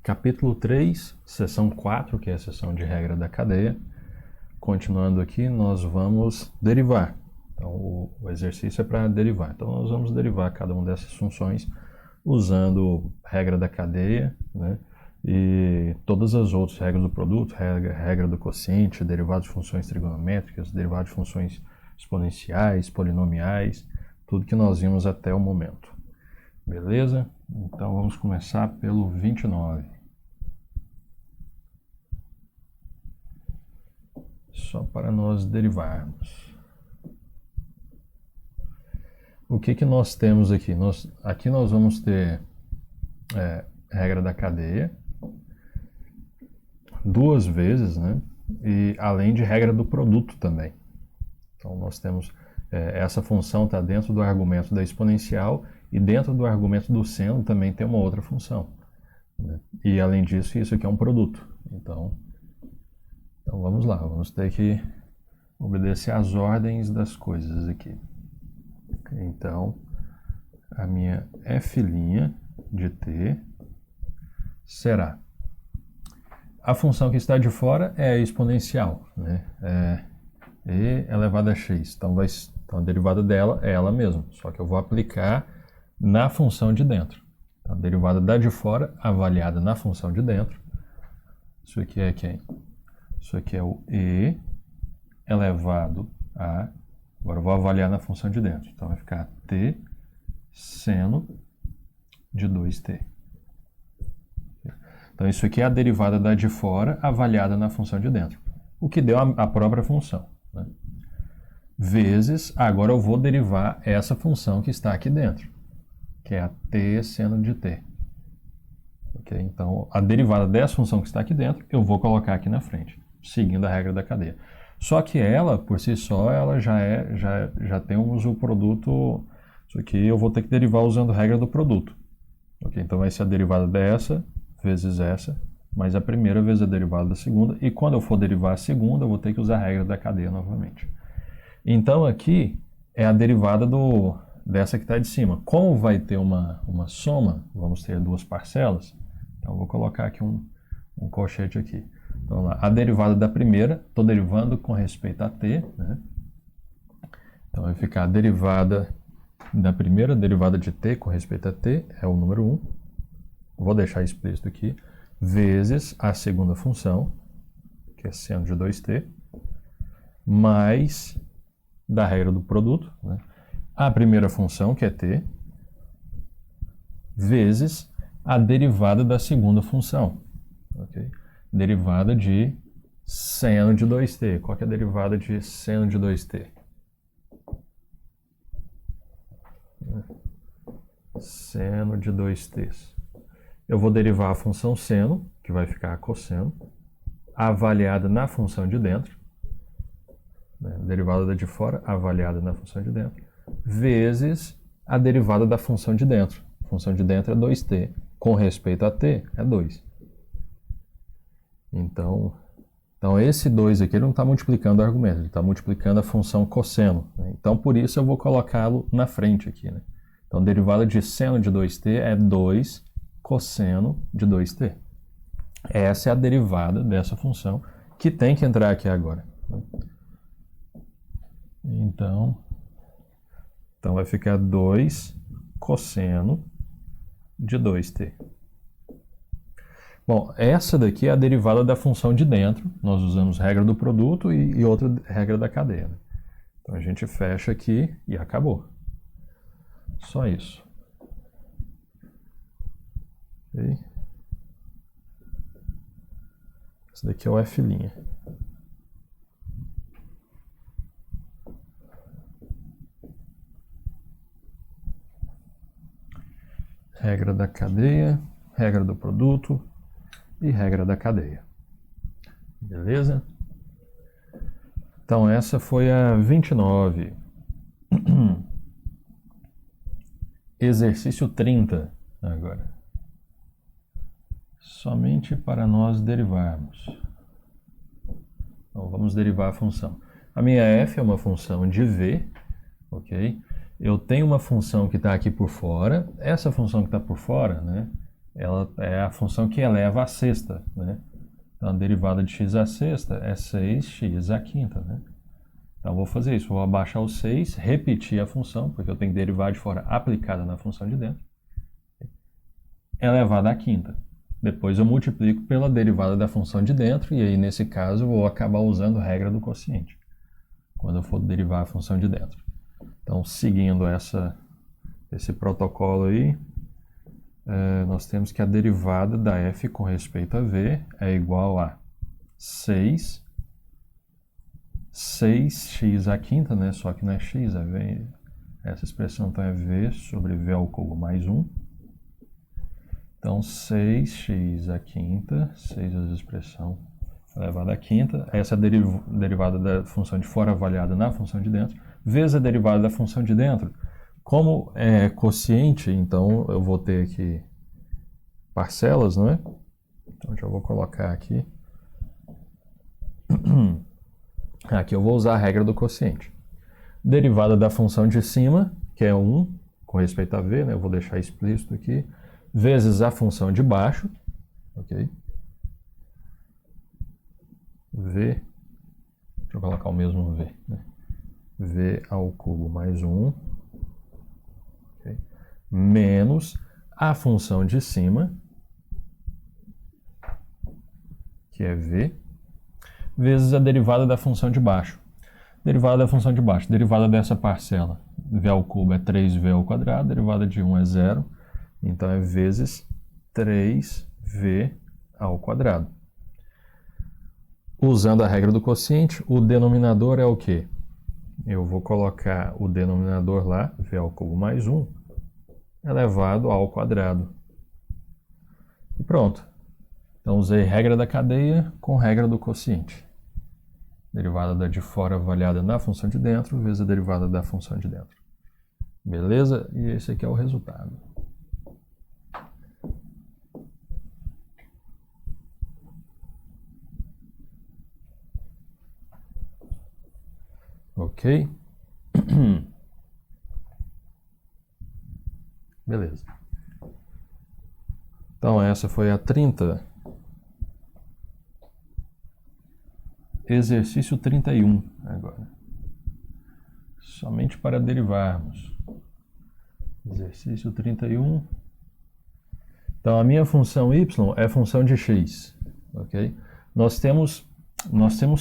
Capítulo 3, seção 4, que é a seção de regra da cadeia. Continuando aqui, nós vamos derivar. Então, o exercício é para derivar. Então, nós vamos derivar cada uma dessas funções usando regra da cadeia, né? E todas as outras regras do produto, regra do quociente, derivado de funções trigonométricas, derivado de funções exponenciais, polinomiais, tudo que nós vimos até o momento. Beleza? Então, vamos começar pelo 29. Só para nós derivarmos. O que nós temos aqui? Aqui nós vamos ter regra da cadeia duas vezes, né? E além de regra do produto também. Então nós temos essa função está dentro do argumento da exponencial e dentro do argumento do seno também tem uma outra função, né? E além disso, isso aqui é um produto. Então vamos lá, vamos ter que obedecer às ordens das coisas aqui. Então, a minha f' de t será a função que está de fora é a exponencial, né? E elevado a x. Então, a derivada dela é ela mesma, só que eu vou aplicar na função de dentro. Então, a derivada da de fora avaliada na função de dentro. Isso aqui é quem? Isso aqui é o e elevado a... Agora eu vou avaliar na função de dentro. Então vai ficar t seno de 2t. Então isso aqui é a derivada da de fora avaliada na função de dentro. O que deu a própria função, né? Vezes, agora eu vou derivar essa função que está aqui dentro, que é a t seno de t. Okay? Então a derivada dessa função que está aqui dentro, eu vou colocar aqui na frente, seguindo a regra da cadeia. Só que ela, por si só, ela já tem um uso produto. Isso aqui eu vou ter que derivar usando a regra do produto. Okay? Então vai ser a derivada dessa vezes essa, mais a primeira vezes a derivada da segunda. E quando eu for derivar a segunda, eu vou ter que usar a regra da cadeia novamente. Então aqui é a derivada dessa que está de cima. Como vai ter uma soma, vamos ter duas parcelas. Então eu vou colocar aqui um colchete aqui. Então, lá, a derivada da primeira, estou derivando com respeito a t, né? Então, vai ficar a derivada da primeira, derivada de t com respeito a t, é o número 1. Vou deixar explícito aqui, vezes a segunda função, que é seno de 2t, mais da regra do produto, né? A primeira função, que é t, vezes a derivada da segunda função, ok? Derivada de seno de 2t. Qual que é a derivada de seno de 2t? Seno de 2t. Eu vou derivar a função seno, que vai ficar cosseno, avaliada na função de dentro, né? Derivada da de fora, avaliada na função de dentro, vezes a derivada da função de dentro. A função de dentro é 2t. Com respeito a t, é 2. Então esse 2 aqui ele não está multiplicando o argumento, ele está multiplicando a função cosseno, né? Então, por isso eu vou colocá-lo na frente aqui, né? Então, derivada de seno de 2t é 2 cosseno de 2t. Essa é a derivada dessa função que tem que entrar aqui agora, né? Então vai ficar 2 cosseno de 2t. Bom, essa daqui é a derivada da função de dentro. Nós usamos regra do produto e outra regra da cadeia, né? Então a gente fecha aqui e acabou. Só isso. Okay. Esse daqui é o f'. Regra da cadeia, regra do produto e regra da cadeia. Beleza? Então essa foi a 29. Exercício 30 agora. Somente para nós derivarmos. Então vamos derivar a função. A minha f é uma função de v, ok? Eu tenho uma função que está aqui por fora. Essa função que está por fora, né? ela é a função que eleva a sexta, né? Então, a derivada de x à sexta é 6x à quinta, né? Então, vou fazer isso. Vou abaixar o 6, repetir a função, porque eu tenho que derivar de fora aplicada na função de dentro, elevada à quinta. Depois eu multiplico pela derivada da função de dentro, e aí, nesse caso, eu vou acabar usando a regra do quociente, quando eu for derivar a função de dentro. Então, seguindo esse protocolo aí, nós temos que a derivada da f com respeito a v é igual a 6x à quinta, né? Só que não é x, é v. Essa expressão então é v sobre v ao cubo mais 1. Então, 6x à quinta, 6 vezes a expressão elevada à quinta. Essa é a derivada da função de fora avaliada na função de dentro, vezes a derivada da função de dentro. Como é quociente, então eu vou ter aqui parcelas, não é? Então, já vou colocar aqui. Aqui eu vou usar a regra do quociente. Derivada da função de cima, que é 1, com respeito a v, né? Eu vou deixar explícito aqui, vezes a função de baixo, ok? V, deixa eu colocar o mesmo v, né? V ao cubo mais 1, okay? Menos a função de cima, que é v, vezes a derivada da função de baixo. Derivada da função de baixo, derivada dessa parcela, v ao cubo é 3v ao quadrado, derivada de 1 é 0, então é vezes 3v ao quadrado. Usando a regra do quociente, o denominador é o quê? Eu vou colocar o denominador lá, v ao cubo mais 1, elevado ao quadrado. E pronto. Então, usei regra da cadeia com regra do quociente. Derivada da de fora avaliada na função de dentro, vezes a derivada da função de dentro. Beleza? E esse aqui é o resultado. Ok? Beleza. Então, essa foi a 30. Exercício 31 agora. Somente para derivarmos. Exercício 31. Então, a minha função y é função de x. Ok? Nós temos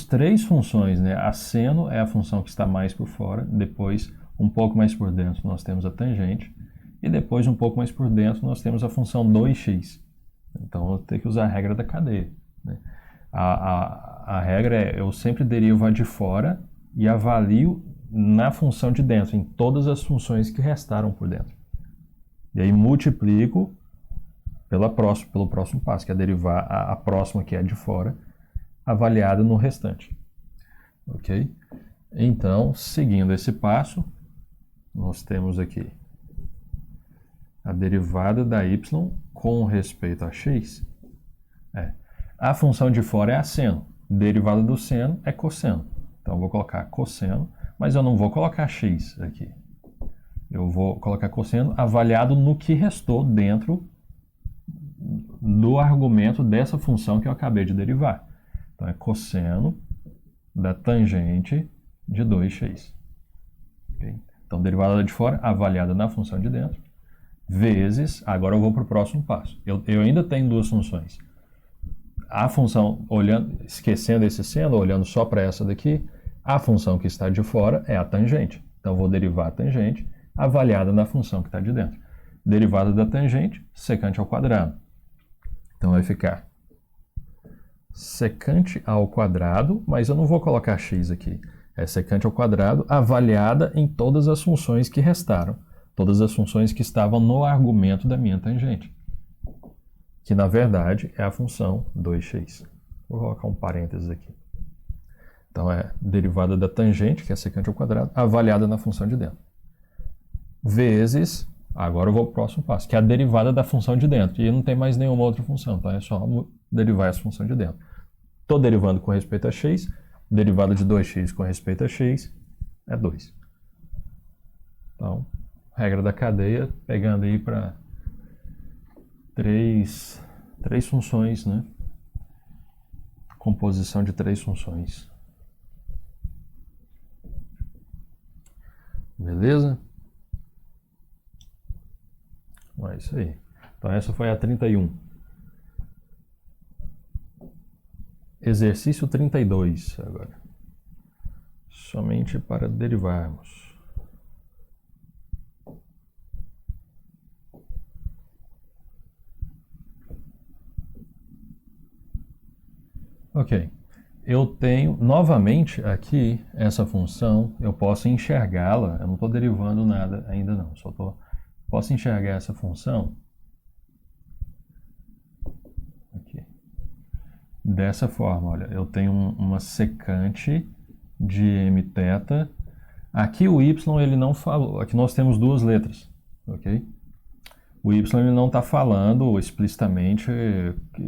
3 funções, né? A seno é a função que está mais por fora, depois, um pouco mais por dentro, nós temos a tangente, e depois, um pouco mais por dentro, nós temos a função 2x. Então, eu tenho que usar a regra da cadeia, né? A regra é, eu sempre derivo a de fora e avalio na função de dentro, em todas as funções que restaram por dentro. E aí, multiplico pelo próximo passo, que é derivar a próxima, que é a de fora, avaliada no restante. Ok? Então, seguindo esse passo, nós temos aqui a derivada da y com respeito a x. A função de fora é a seno. Derivada do seno é cosseno. Então, eu vou colocar cosseno, mas eu não vou colocar x aqui. Eu vou colocar cosseno avaliado no que restou dentro do argumento dessa função que eu acabei de derivar. Então, é cosseno da tangente de 2x. Okay? Então, derivada de fora, avaliada na função de dentro, vezes, agora eu vou para o próximo passo. Eu ainda tenho duas funções. A função, esquecendo esse seno, olhando só para essa daqui, a função que está de fora é a tangente. Então, eu vou derivar a tangente, avaliada na função que está de dentro. Derivada da tangente, secante ao quadrado. Então, vai ficar secante ao quadrado, mas eu não vou colocar x aqui. É secante ao quadrado, avaliada em todas as funções que restaram. Todas as funções que estavam no argumento da minha tangente. Que, na verdade, é a função 2x. Vou colocar um parênteses aqui. Então, é derivada da tangente, que é secante ao quadrado, avaliada na função de dentro. Vezes, agora eu vou para o próximo passo, que é a derivada da função de dentro. E não tem mais nenhuma outra função, então é só derivar essa função de dentro. Estou derivando com respeito a x, derivada de 2x com respeito a x é 2. Então, regra da cadeia, pegando aí para três funções, né? Composição de três funções. Beleza? É isso aí. Então essa foi a 31. Exercício 32 agora. Somente para derivarmos. Ok. Eu tenho novamente aqui essa função, eu posso enxergá-la, eu não estou derivando nada ainda não, posso enxergar essa função aqui, dessa forma, olha, eu tenho uma secante de mθ, aqui o y ele não falou, aqui nós temos duas letras, ok? O y ele não está falando explicitamente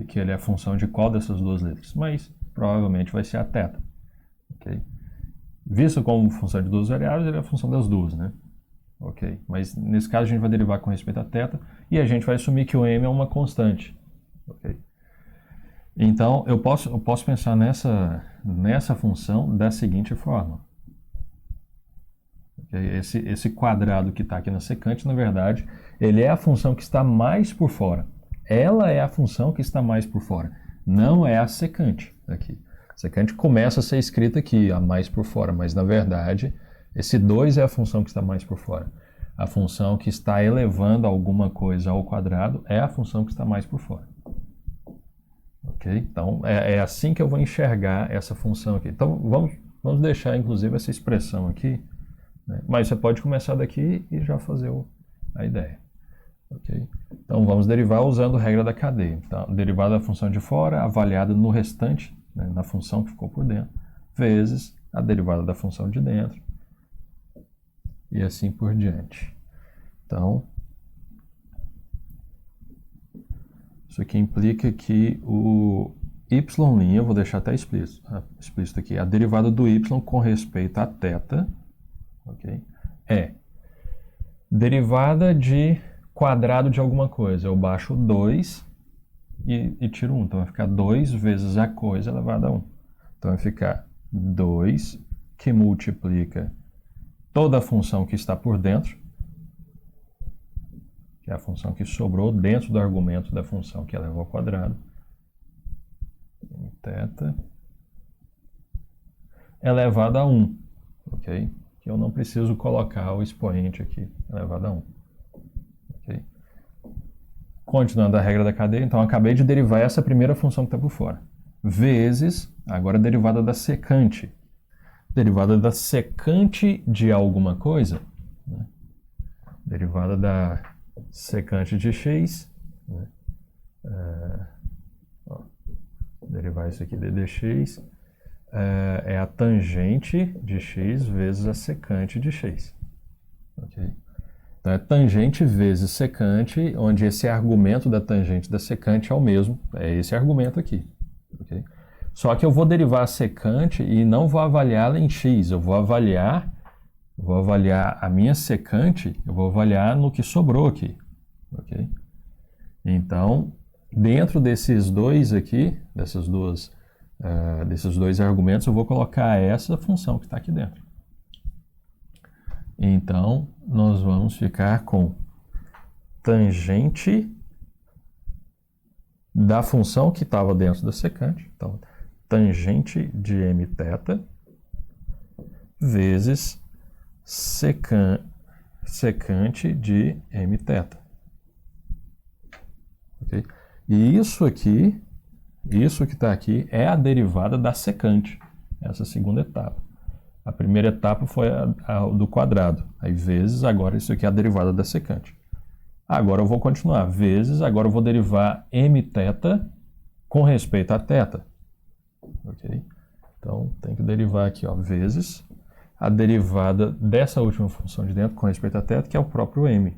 que ele é a função de qual dessas duas letras, mas provavelmente vai ser a θ. Okay? Visto como função de duas variáveis, ele é a função das duas, né? Ok, mas nesse caso a gente vai derivar com respeito a θ e a gente vai assumir que o m é uma constante. Okay? Então eu posso pensar nessa função da seguinte forma. Okay? Esse quadrado que está aqui na secante, na verdade, ele é a função que está mais por fora. Ela é a função que está mais por fora. Não é a secante aqui. A secante começa a ser escrita aqui, a mais por fora, mas na verdade esse 2 é a função que está mais por fora. A função que está elevando alguma coisa ao quadrado é a função que está mais por fora. Ok? Então é assim que eu vou enxergar essa função aqui. Então vamos deixar inclusive essa expressão aqui, né? Mas você pode começar daqui e já fazer a ideia. Okay? Então vamos derivar usando a regra da cadeia. Então, derivada da função de fora avaliada no restante, né, na função que ficou por dentro, vezes a derivada da função de dentro e assim por diante. Então isso aqui implica que o y', eu vou deixar até explícito aqui, a derivada do y com respeito a θ, okay, é derivada de quadrado de alguma coisa. Eu baixo 2 e tiro 1. Então vai ficar 2 vezes a coisa elevada a 1. Então vai ficar 2 que multiplica toda a função que está por dentro, que é a função que sobrou dentro do argumento da função que eleva ao quadrado, θ, elevado a 1. Ok? Que eu não preciso colocar o expoente aqui, elevado a 1. Okay. Continuando a regra da cadeia, então eu acabei de derivar essa primeira função que está por fora. Vezes, agora a derivada da secante. Derivada da secante de alguma coisa, né? Derivada da secante de x, né? Derivar isso aqui de dx, é a tangente de x vezes a secante de x. Ok? Então é tangente vezes secante, onde esse argumento da tangente da secante é o mesmo, é esse argumento aqui. Okay? Só que eu vou derivar a secante e não vou avaliá-la em x, eu vou avaliar a minha secante, eu vou avaliar no que sobrou aqui. Okay? Então, dentro desses dois aqui, desses dois argumentos, eu vou colocar essa função que está aqui dentro. Então, nós vamos ficar com tangente da função que estava dentro da secante. Então, tangente de mθ vezes secante de mθ. Okay? E isso que está aqui é a derivada da secante, essa segunda etapa. A primeira etapa foi a do quadrado, aí vezes, agora isso aqui é a derivada da secante. Agora eu vou continuar, vezes, agora eu vou derivar mθ com respeito a θ. Ok? Então tem que derivar aqui, ó, vezes a derivada dessa última função de dentro com respeito a θ, que é o próprio m.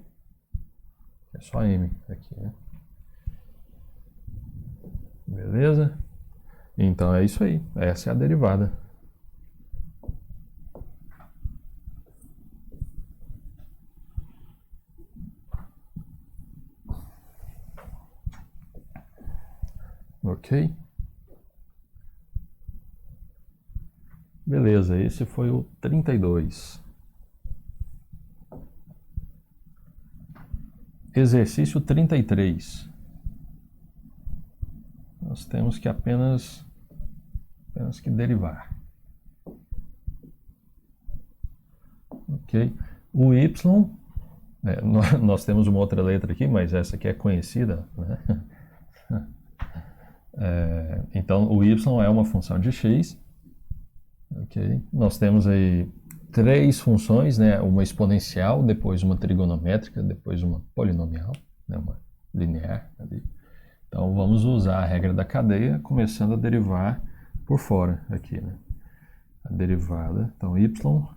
É só m aqui, né? Beleza? Então é isso aí, essa é a derivada. Ok? Beleza, esse foi o 32. Exercício 33. Nós temos que apenas que derivar. Ok? O y, nós temos uma outra letra aqui, mas essa aqui é conhecida, né? Então, o y é uma função de x. Ok? Nós temos aí três funções, né? Uma exponencial, depois uma trigonométrica, depois uma polinomial, né? Uma linear ali. Então, vamos usar a regra da cadeia, começando a derivar por fora aqui, né? A derivada, então y,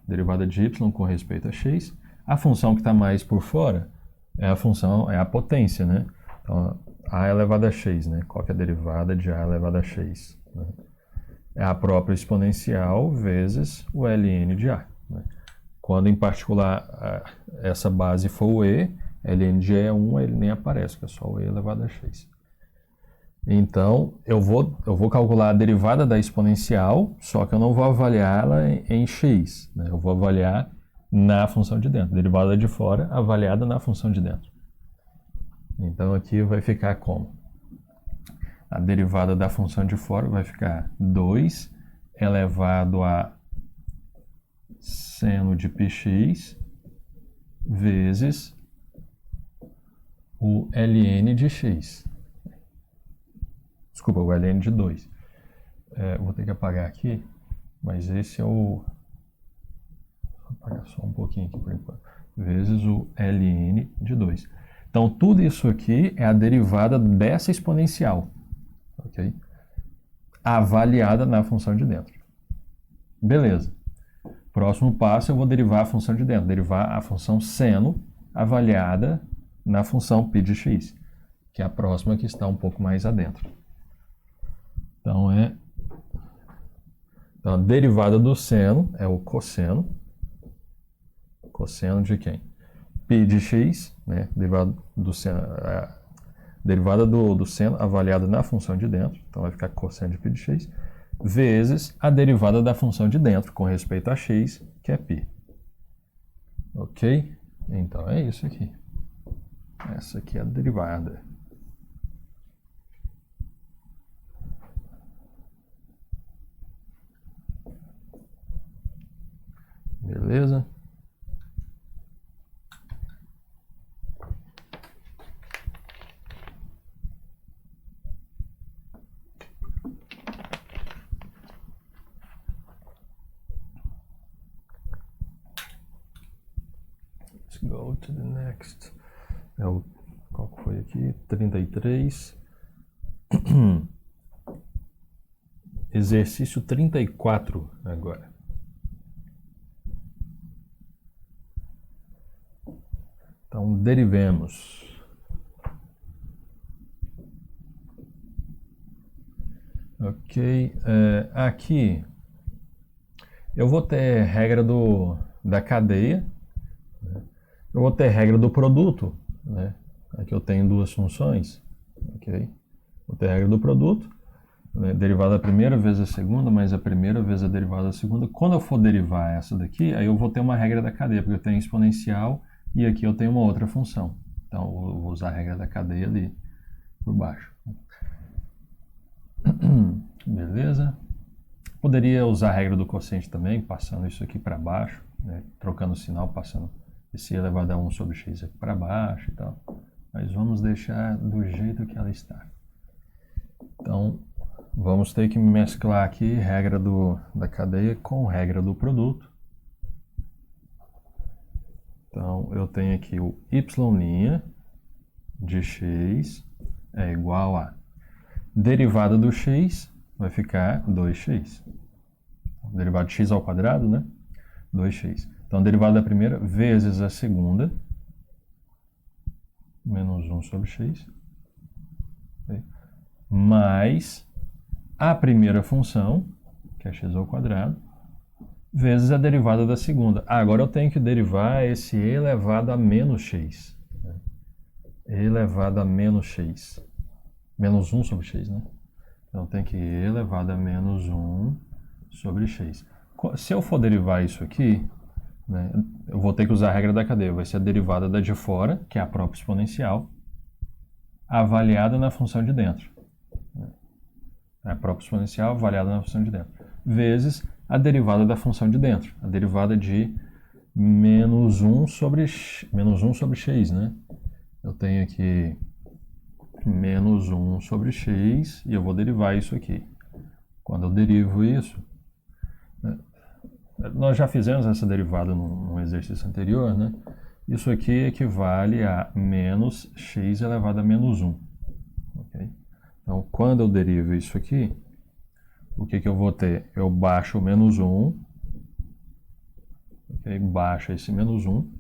derivada de y com respeito a x. A função que está mais por fora é a potência, né? Então, a elevado a x, né? Qual que é a derivada de a elevado a x? Né? É a própria exponencial vezes o ln de a. Né? Quando, em particular, essa base for o e, ln de e é 1, ele nem aparece, que é só o e elevado a x. Então, eu vou calcular a derivada da exponencial, só que eu não vou avaliá-la em x. Né? Eu vou avaliar na função de dentro. Derivada de fora avaliada na função de dentro. Então, aqui vai ficar como? A derivada da função de fora vai ficar 2 elevado a seno de πx vezes o ln de x. Desculpa, o ln de 2. Vou ter que apagar aqui, mas esse é o... Vou apagar só um pouquinho aqui por enquanto. Vezes o ln de 2. Então, tudo isso aqui é a derivada dessa exponencial. Ok? Avaliada na função de dentro. Beleza. Próximo passo, eu vou derivar a função de dentro. Derivar a função seno avaliada na função π de x, que é a próxima que está um pouco mais adentro. Então, a derivada do seno é o cosseno. Cosseno de quem? π de x, né? Derivada do seno, derivada do seno avaliada na função de dentro. Então, vai ficar cosseno de π de x, vezes a derivada da função de dentro com respeito a x, que é π. Ok? Então, é isso aqui. Essa aqui é a derivada. Beleza? Let's go to the next. Qual que foi aqui? 33. Exercício 34 agora. Então, derivemos. Ok. Aqui eu vou ter regra da cadeia. Né? Eu vou ter regra do produto. Né? Aqui eu tenho duas funções. Ok. Vou ter regra do produto. Né? Derivada da primeira vezes a segunda, mais a primeira vezes a derivada da segunda. Quando eu for derivar essa daqui, aí eu vou ter uma regra da cadeia, porque eu tenho exponencial e aqui eu tenho uma outra função. Então, eu vou usar a regra da cadeia ali por baixo. Beleza? Poderia usar a regra do quociente também, passando isso aqui para baixo, né? Trocando o sinal, passando esse elevado a 1 sobre x aqui para baixo e tal. Mas vamos deixar do jeito que ela está. Então, vamos ter que mesclar aqui regra da cadeia com regra do produto. Então, eu tenho aqui o y' de x é igual a derivada do x vai ficar 2x. Derivada de x ao quadrado, né? 2x. Então, derivada da primeira vezes a segunda, menos 1 sobre x, mais a primeira função, que é x ao quadrado, vezes a derivada da segunda. Agora eu tenho que derivar esse e elevado a menos x. Né? E elevado a menos x. Menos 1 sobre x, né? Então tem que e elevado a menos 1 sobre x. Se eu for derivar isso aqui, né, eu vou ter que usar a regra da cadeia. Vai ser a derivada da de fora, que é a própria exponencial, avaliada na função de dentro. A própria exponencial avaliada na função de dentro. Vezes a derivada da função de dentro. A derivada de menos 1 sobre x, né? Eu tenho aqui menos 1 sobre x e eu vou derivar isso aqui. Quando eu derivo isso, né, nós já fizemos essa derivada no exercício anterior, né? Isso aqui equivale a menos x elevado a menos 1. Okay? Então, quando eu derivo isso aqui, o que eu vou ter? Eu baixo o menos 1, okay? Baixo esse menos 1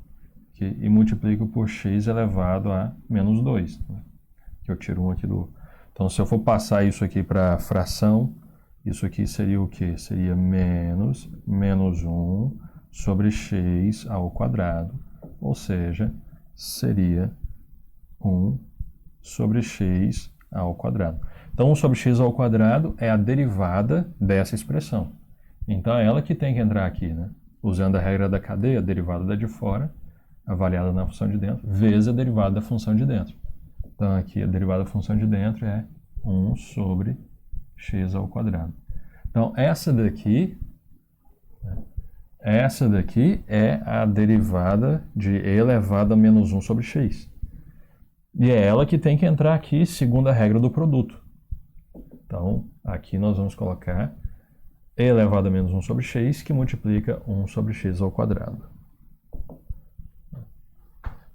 aqui, e multiplico por x elevado a menos 2. Né? Que eu tiro 1 aqui do... Então, se eu for passar isso aqui para fração, isso aqui seria o quê? Seria menos 1 sobre x ao quadrado. Ou seja, seria 1 sobre x ao quadrado. Então, 1 sobre x ao quadrado é a derivada dessa expressão. Então, é ela que tem que entrar aqui, né? Usando a regra da cadeia, a derivada da de fora, avaliada na função de dentro, vezes a derivada da função de dentro. Então, aqui a derivada da função de dentro é 1 sobre x ao quadrado. Então, essa daqui é a derivada de e elevado a menos 1 sobre x. E é ela que tem que entrar aqui, segundo a regra do produto. Então, aqui nós vamos colocar e elevado a menos 1 sobre x, que multiplica 1 sobre x ao quadrado.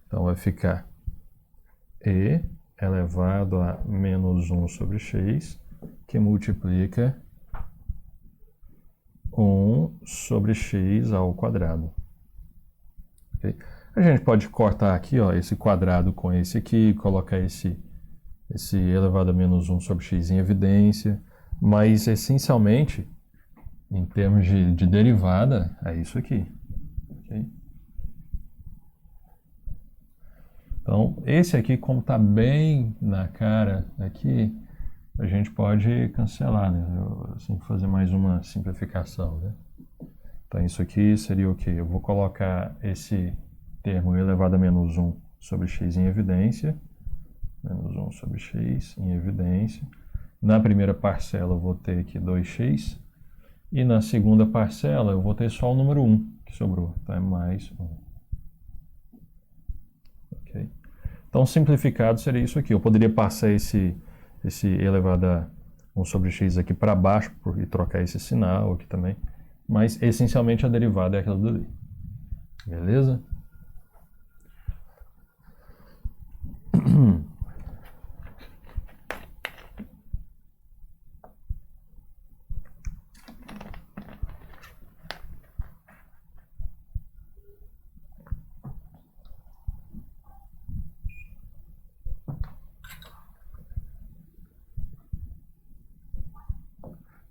Então, vai ficar e elevado a menos 1 sobre x, que multiplica 1 sobre x ao quadrado. Okay? A gente pode cortar aqui, ó, esse quadrado com esse aqui, colocar esse elevado a menos 1 sobre x em evidência, mas essencialmente, em termos de derivada, é isso aqui. Okay? Então, esse aqui, como está bem na cara aqui, a gente pode cancelar, né? Assim, fazer mais uma simplificação, né? Então, isso aqui seria o quê? Eu vou colocar esse termo elevado a menos 1 sobre x em evidência. Menos 1 sobre x em evidência. Na primeira parcela eu vou ter aqui 2x. E na segunda parcela eu vou ter só o número 1 que sobrou. Então, é mais 1. Ok? Então, simplificado seria isso aqui. Eu poderia passar esse elevado a 1 sobre x aqui para baixo e trocar esse sinal aqui também. Mas, essencialmente, a derivada é aquela dali. Beleza?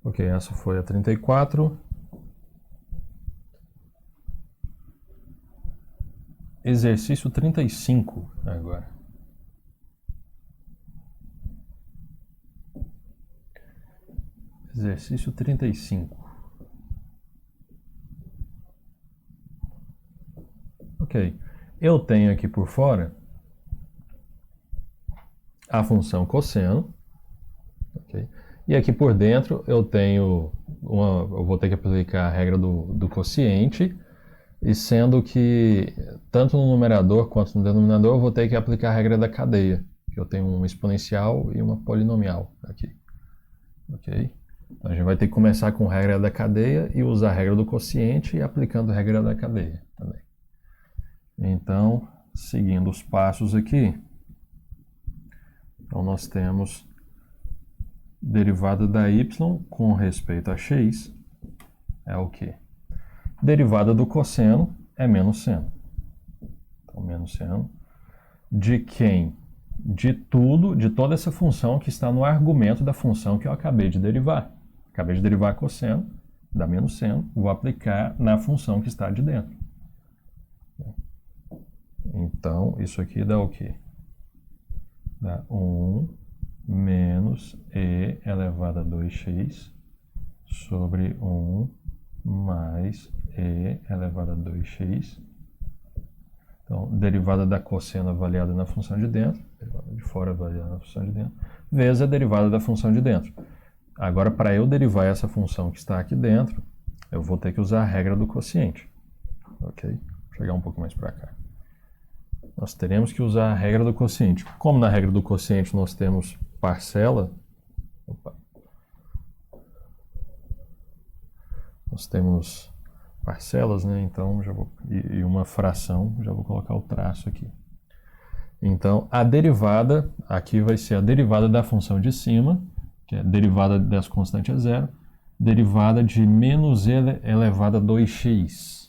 Ok, essa foi a 34. Exercício 35 agora. Exercício 35. Ok, eu tenho aqui por fora a função cosseno. Okay? E aqui por dentro eu tenho eu vou ter que aplicar a regra do quociente, e sendo que tanto no numerador quanto no denominador eu vou ter que aplicar a regra da cadeia, que eu tenho uma exponencial e uma polinomial aqui. Ok? Então a gente vai ter que começar com a regra da cadeia e usar a regra do quociente e aplicando a regra da cadeia também. Então, seguindo os passos aqui, então nós temos derivada da y com respeito a x é o quê? Derivada do cosseno é menos seno. Então, menos seno de quem? De toda essa função que está no argumento da função que eu acabei de derivar. Acabei de derivar cosseno, dá menos seno, vou aplicar na função que está de dentro. Então, isso aqui dá o quê? Dá 1 menos e elevado a 2x sobre 1 mais e elevado a 2x. Então, derivada da cosseno avaliada na função de dentro, derivada de fora avaliada na função de dentro, vezes a derivada da função de dentro. Agora, para eu derivar essa função que está aqui dentro, eu vou ter que usar a regra do quociente. Ok? Vou chegar um pouco mais para cá. Nós teremos que usar a regra do quociente. Como na regra do quociente nós temos parcela, nós temos parcelas, né? Então, e uma fração, já vou colocar o traço aqui. Então, a derivada, aqui vai ser a derivada da função de cima, que é derivada dessa constante a zero, derivada de menos e elevado a 2x.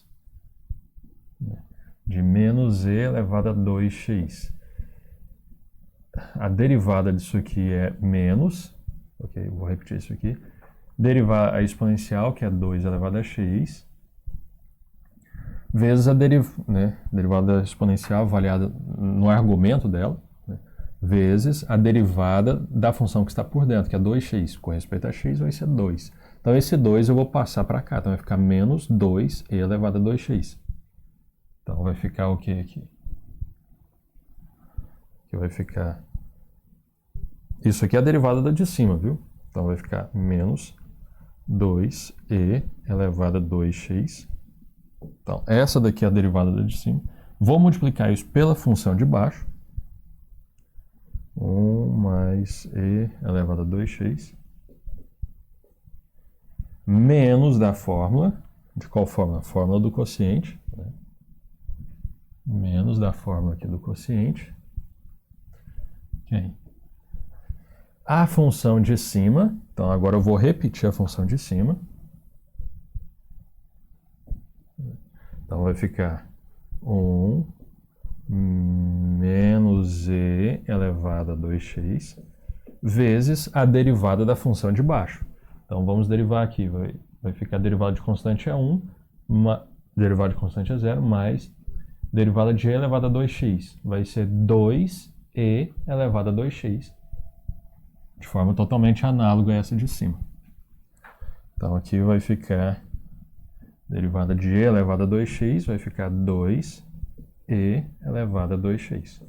De menos e elevado a 2x. A derivada disso aqui é menos, ok, vou repetir isso aqui, derivar a exponencial, que é 2 elevado a x, vezes a derivada exponencial avaliada no argumento dela, né, vezes a derivada da função que está por dentro, que é 2x. Com respeito a x, vai ser 2. Então, esse 2 eu vou passar para cá. Então, vai ficar menos 2 e elevado a 2x. Então, vai ficar o que aqui? Que vai ficar... Isso aqui é a derivada da de cima, viu? Então, vai ficar menos 2e elevado a 2x. Então, essa daqui é a derivada da de cima. Vou multiplicar isso pela função de baixo. 1 mais e elevado a 2x. Menos da fórmula. De qual fórmula? A fórmula do quociente. Né? Menos da fórmula aqui do quociente. Okay. A função de cima. Então, agora eu vou repetir a função de cima. Então, vai ficar 1 menos e elevado a 2x vezes a derivada da função de baixo. Então, vamos derivar aqui. Vai ficar derivada de constante a 1, derivada de constante a 0, mais derivada de e elevado a 2x. Vai ser 2e elevado a 2x, de forma totalmente análoga a essa de cima. Então, aqui vai ficar derivada de e elevado a 2x, vai ficar 2e elevado a 2x.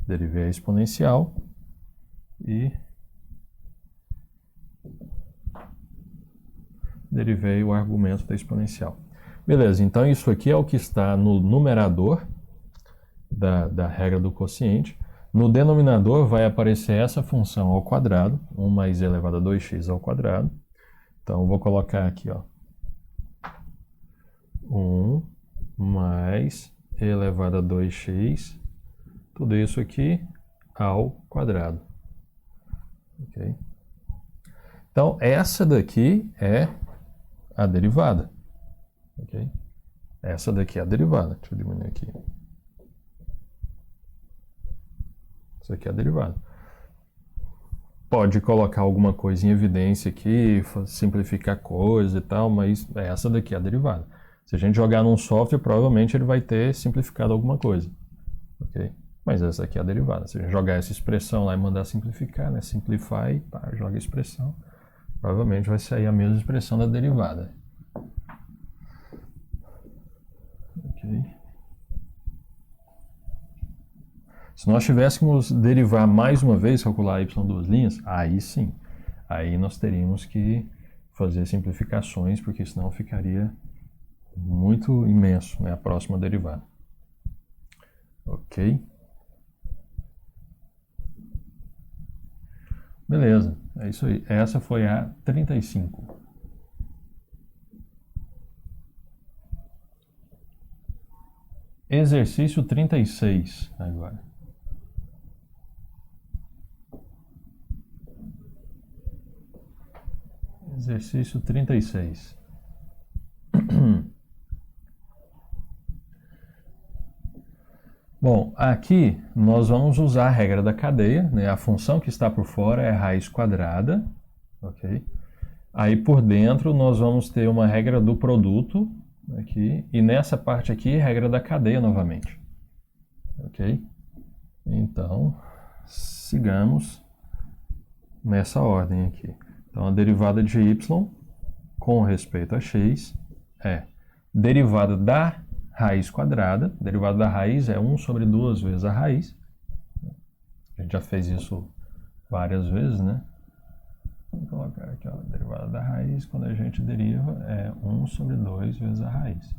Derivei a exponencial e derivei o argumento da exponencial. Beleza, então isso aqui é o que está no numerador da regra do quociente. No denominador vai aparecer essa função ao quadrado, 1 mais e elevado a 2x ao quadrado. Então, eu vou colocar aqui, ó, 1 mais e elevado a 2x, tudo isso aqui ao quadrado. Ok? Então, essa daqui é a derivada. Ok? Essa daqui é a derivada. Deixa eu diminuir aqui. Isso aqui é a derivada. Pode colocar alguma coisa em evidência aqui, simplificar coisa e tal, mas essa daqui é a derivada. Se a gente jogar num software, provavelmente ele vai ter simplificado alguma coisa. Ok? Mas essa aqui é a derivada. Se a gente jogar essa expressão lá e mandar simplificar, né? Simplify, pá, joga a expressão, provavelmente vai sair a mesma expressão da derivada. Ok? Se nós tivéssemos derivar mais uma vez, calcular y duas linhas, aí sim. Aí nós teríamos que fazer simplificações, porque senão ficaria muito imenso, né, a próxima derivada. Ok? Beleza, é isso aí. Essa foi a 35. Exercício 36 agora. Exercício 36. Bom, aqui nós vamos usar a regra da cadeia, né? A função que está por fora é a raiz quadrada, ok? Aí por dentro nós vamos ter uma regra do produto aqui, e nessa parte aqui, regra da cadeia novamente, ok? Então, sigamos nessa ordem aqui. Então, a derivada de y com respeito a x é derivada da raiz quadrada. Derivada da raiz é 1 sobre 2 vezes a raiz. A gente já fez isso várias vezes, né? Vou colocar aqui, ó, a derivada da raiz, quando a gente deriva, é 1 sobre 2 vezes a raiz.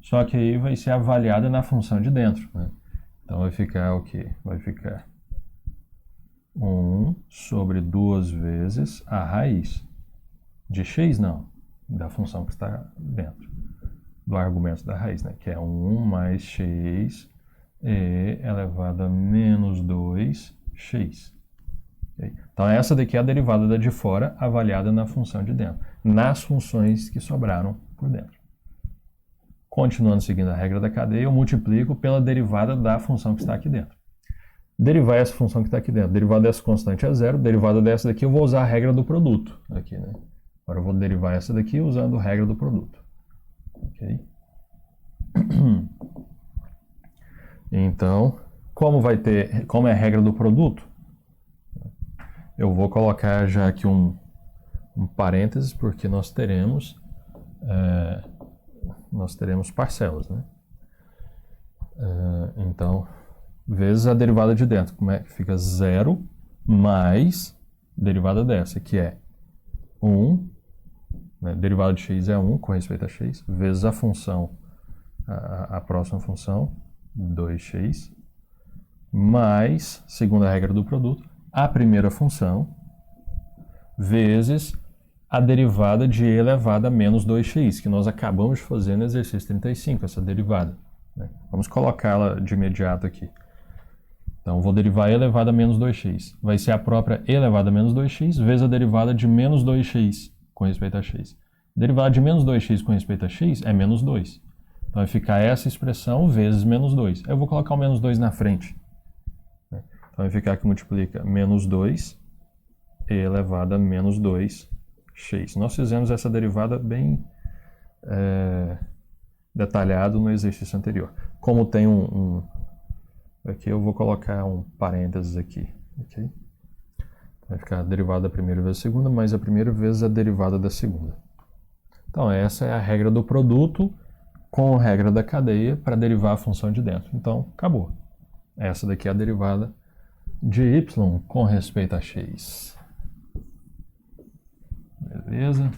Só que aí vai ser avaliada na função de dentro, né? Então vai ficar o quê? Vai ficar 1 sobre 2 vezes a raiz. De x, não. Da função que está dentro. Do argumento da raiz, né? Que é 1 mais x e elevado a menos 2x. Okay? Então essa daqui é a derivada da de fora avaliada na função de dentro. Nas funções que sobraram por dentro. Continuando seguindo a regra da cadeia, eu multiplico pela derivada da função que está aqui dentro. Derivar essa função que está aqui dentro. Derivada dessa constante é zero. Derivada dessa daqui eu vou usar a regra do produto. Aqui, né? Agora eu vou derivar essa daqui usando a regra do produto. Ok? Então, como é a regra do produto, eu vou colocar já aqui um parênteses, porque nós teremos parcelas, né? Então, vezes a derivada de dentro, como é que fica? 0 mais derivada dessa, que é 1, né? Derivada de x é 1 com respeito a x, vezes a função, a próxima função, 2x, mais, segundo a regra do produto, a primeira função, vezes a derivada de e elevado a menos 2x, que nós acabamos de fazer no exercício 35, essa derivada, né? Vamos colocá-la de imediato aqui. Então, vou derivar e elevado a menos 2x. Vai ser a própria e elevado a menos 2x vezes a derivada de menos 2x com respeito a x. Derivada de menos 2x com respeito a x é menos 2. Então, vai ficar essa expressão vezes menos 2. Eu vou colocar o menos 2 na frente. Então, vai ficar que multiplica menos 2 e elevado a menos 2x. Nós fizemos essa derivada bem detalhado no exercício anterior. Como tem aqui eu vou colocar um parênteses aqui. Okay? Vai ficar a derivada da primeira vezes a segunda, mais a primeira vezes a derivada da segunda. Então, essa é a regra do produto com a regra da cadeia para derivar a função de dentro. Então, acabou. Essa daqui é a derivada de y com respeito a x. Beleza?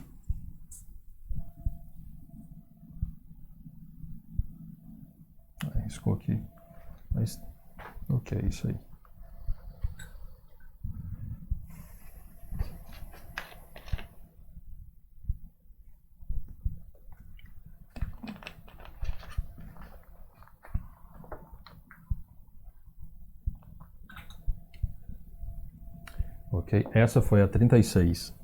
Riscou aqui. Mas, ok, isso aí. Ok, essa foi a 36.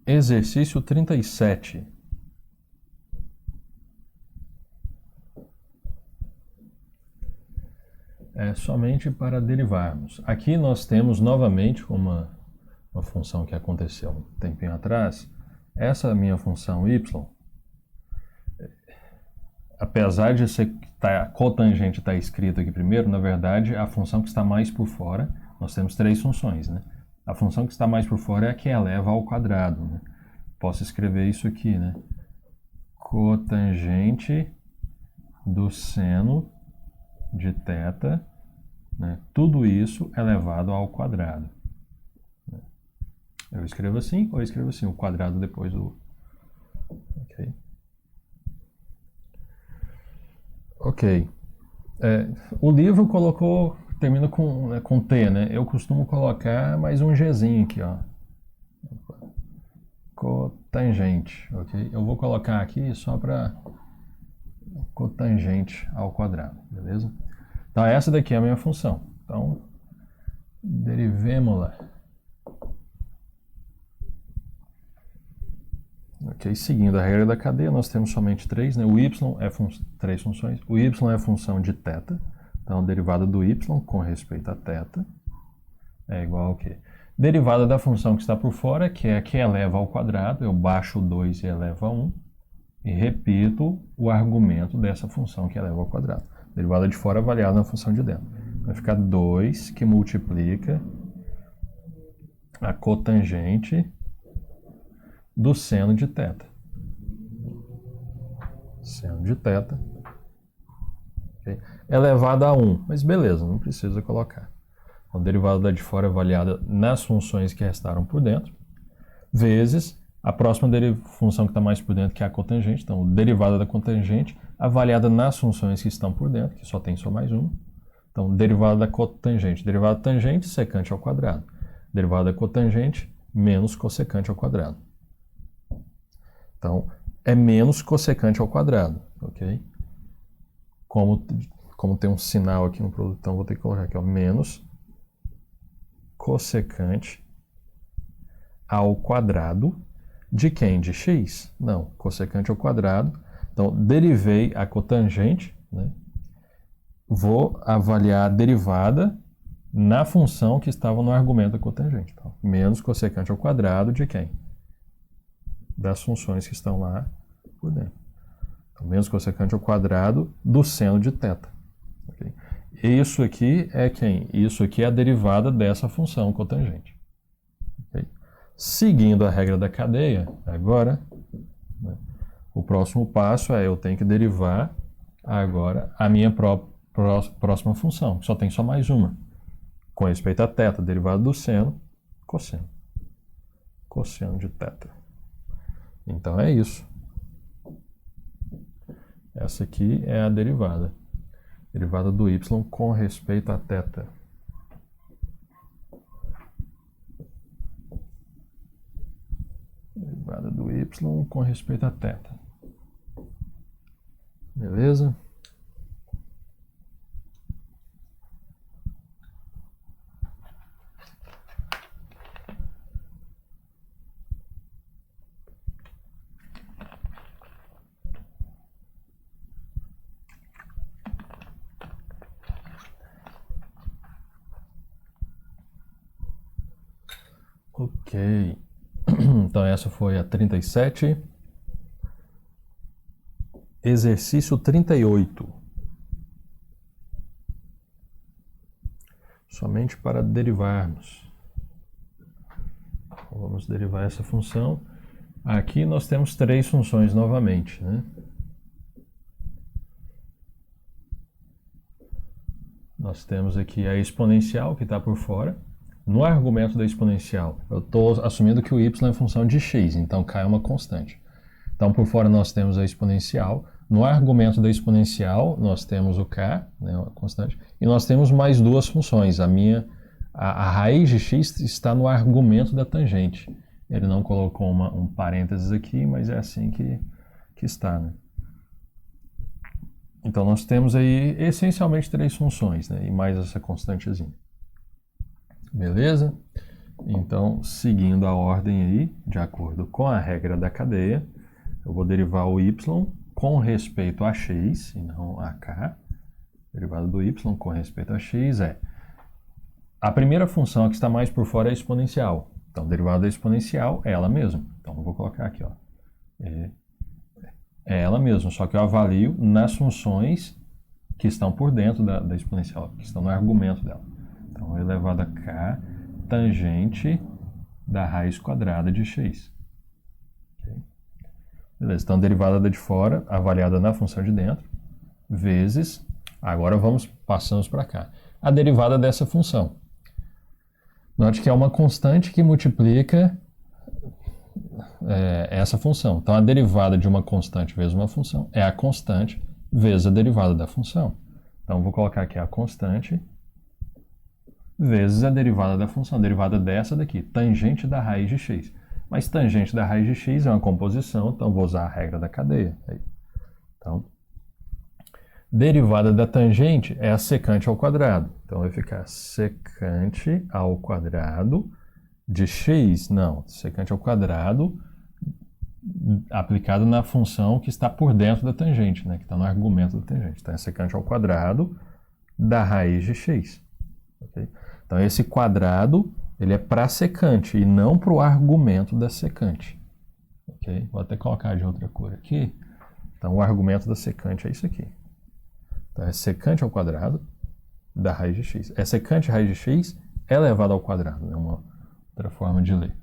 Exercício 37. É somente para derivarmos. Aqui nós temos novamente uma função que aconteceu um tempinho atrás. Essa minha função y, apesar de ser cotangente estar escrito aqui primeiro, na verdade a função que está mais por fora, nós temos três funções, né? A função que está mais por fora é a que eleva ao quadrado, né? Posso escrever isso aqui, né? Cotangente do seno de θ, né? Tudo isso elevado ao quadrado. Eu escrevo assim ou eu escrevo assim, o quadrado depois do... Ok. Ok. O livro termina com T, né? Eu costumo colocar mais um Gzinho aqui, ó. Cotangente, ok? Eu vou colocar aqui só para cotangente ao quadrado, beleza? Então, essa daqui é a minha função. Então, derivemos-la. Ok, seguindo a regra da cadeia, nós temos somente três, né? O y é três funções. O y é a função de θ. Então, a derivada do y com respeito a θ é igual ao quê? Derivada da função que está por fora, que é a que eleva ao quadrado. Eu baixo o 2 e elevo a 1. E repito o argumento dessa função que eleva ao quadrado. Derivada de fora avaliada na função de dentro. Vai ficar 2 que multiplica a cotangente do seno de θ. Seno de θ, okay, elevado a 1. Mas beleza, não precisa colocar. Então, derivada da de fora avaliada nas funções que restaram por dentro, vezes a próxima função que está mais por dentro, que é a cotangente. Então, derivada da cotangente avaliada nas funções que estão por dentro, que só tem só mais uma. Então, derivada da cotangente. Derivada da tangente, secante ao quadrado. Derivada da cotangente, menos cossecante ao quadrado. Então, é menos cossecante ao quadrado, ok? Como tem um sinal aqui no produto, então vou ter que colocar aqui, ó, menos cossecante ao quadrado de quem? De x? Não, cossecante ao quadrado. Então, derivei a cotangente, né? Vou avaliar a derivada na função que estava no argumento da cotangente. Então, menos cossecante ao quadrado de quem? Das funções que estão lá por dentro. Então, menos cossecante ao quadrado do seno de θ. Okay? Isso aqui é quem? Isso aqui é a derivada dessa função cotangente. Okay? Seguindo a regra da cadeia, agora, né, o próximo passo é eu tenho que derivar agora a minha próxima função, que só tem só mais uma. Com respeito a θ, derivada do seno, cosseno. Cosseno de θ. Então é isso. Essa aqui é a derivada. Derivada do y com respeito a θ. Derivada do y com respeito a θ. Beleza? Ok. Então essa foi a 37. Exercício 38. Somente para derivarmos. Vamos derivar essa função. Aqui nós temos 3 funções novamente, né? Nós temos aqui a exponencial que está por fora. No argumento da exponencial, eu estou assumindo que o y é função de x, então k é uma constante. Então, por fora nós temos a exponencial. No argumento da exponencial, nós temos o k, né, uma constante, e nós temos mais 2 funções. A raiz de x está no argumento da tangente. Ele não colocou um parênteses aqui, mas é assim que está, né? Então, nós temos aí essencialmente 3 funções, né, e mais essa constantezinha. Beleza? Então, seguindo a ordem aí, de acordo com a regra da cadeia, eu vou derivar o y com respeito a x, e não a k. Derivada do y com respeito a x é... A primeira função que está mais por fora é a exponencial. Então, derivada da exponencial é ela mesma. Então, eu vou colocar aqui, ó. É ela mesma, só que eu avalio nas funções que estão por dentro da exponencial, que estão no argumento dela. Então, elevado a k tangente da raiz quadrada de x. Okay? Beleza, então derivada da de fora, avaliada na função de dentro, vezes, agora passamos para cá, a derivada dessa função. Note que é uma constante que multiplica essa função. Então, a derivada de uma constante vezes uma função é a constante vezes a derivada da função. Então, vou colocar aqui a constante vezes a derivada da função, a derivada dessa daqui, tangente da raiz de x. Mas tangente da raiz de x é uma composição, então vou usar a regra da cadeia. Então, derivada da tangente é a secante ao quadrado. Então, vai ficar secante ao quadrado de x, não, secante ao quadrado aplicado na função que está por dentro da tangente, né, que está no argumento da tangente. Então, é secante ao quadrado da raiz de x. Okay? Então, esse quadrado ele é para a secante e não para o argumento da secante. Okay? Vou até colocar de outra cor aqui. Então, o argumento da secante é isso aqui. Então, Então, é secante ao quadrado da raiz de x. É secante raiz de x elevado ao quadrado. É uma outra forma de ler.